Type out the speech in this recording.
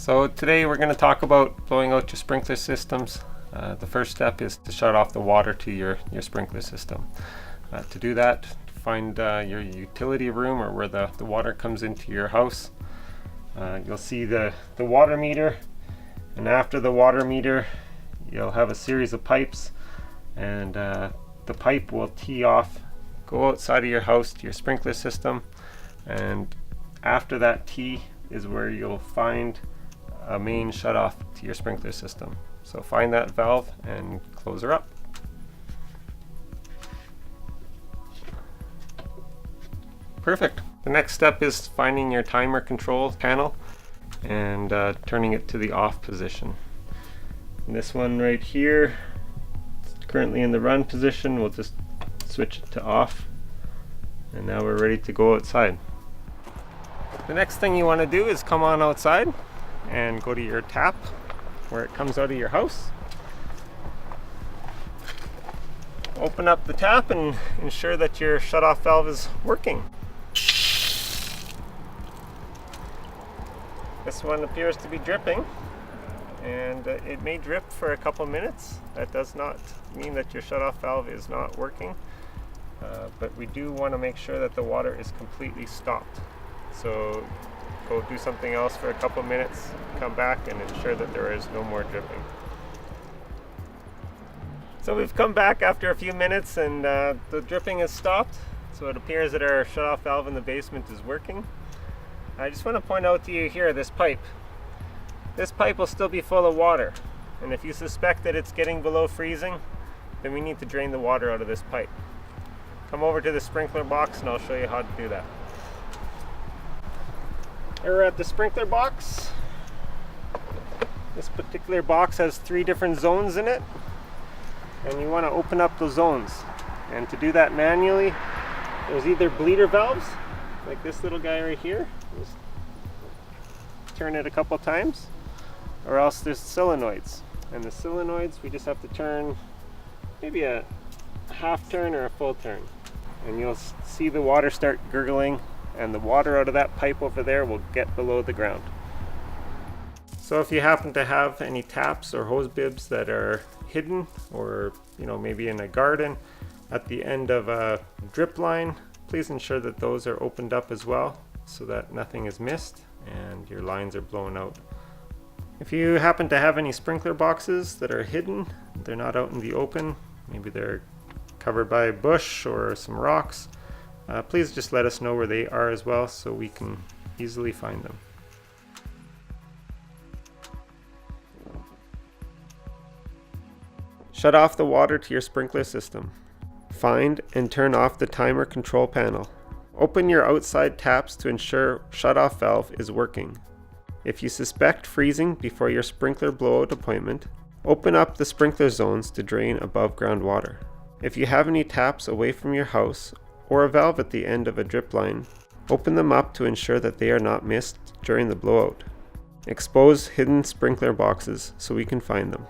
So today we're going to talk about blowing out your sprinkler systems. The first step is to shut off the water to your sprinkler system. To do that, find your utility room or where the water comes into your house. You'll see the water meter, and after the water meter you'll have a series of pipes, and the pipe will tee off, go outside of your house to your sprinkler system, and after that tee is where you'll find a main shut off to your sprinkler system. So find that valve and close her up. Perfect. The next step is finding your timer control panel and turning it to the off position. And this one right here, it's currently in the run position. We'll just switch it to off, and now we're ready to go outside. The next thing you want to do is come on outside and go to your tap where it comes out of your house. Open up the tap and ensure that your shutoff valve is working. This one appears to be dripping, and it may drip for a couple minutes. That does not mean that your shutoff valve is not working, but we do want to make sure that the water is completely stopped. So go do something else for a couple minutes, come back and ensure that there is no more dripping. So we've come back after a few minutes, and the dripping has stopped. So it appears that our shutoff valve in the basement is working. I just want to point out to you here, this pipe will still be full of water, and if you suspect that it's getting below freezing, then we need to drain the water out of this pipe. Come over to the sprinkler box and I'll show you how to do that. We're at the sprinkler box. This particular box has 3 different zones in it, and you want to open up those zones. And to do that manually, there's either bleeder valves, like this little guy right here. Just turn it a couple times, or else there's solenoids. And the solenoids, we just have to turn maybe a half turn or a full turn. And you'll see the water start gurgling, and the water out of that pipe over there will get below the ground. So if you happen to have any taps or hose bibs that are hidden, or maybe in a garden at the end of a drip line, please ensure that those are opened up as well so that nothing is missed and your lines are blown out. If you happen to have any sprinkler boxes that are hidden, they're not out in the open, maybe they're covered by a bush or some rocks, please just let us know where they are as well so we can easily find them. Shut off the water to your sprinkler system. Find and turn off the timer control panel. Open your outside taps to ensure shutoff valve is working. If you suspect freezing before your sprinkler blowout appointment, open up the sprinkler zones to drain above ground water. If you have any taps away from your house or a valve at the end of a drip line, open them up to ensure that they are not missed during the blowout. Expose hidden sprinkler boxes so we can find them.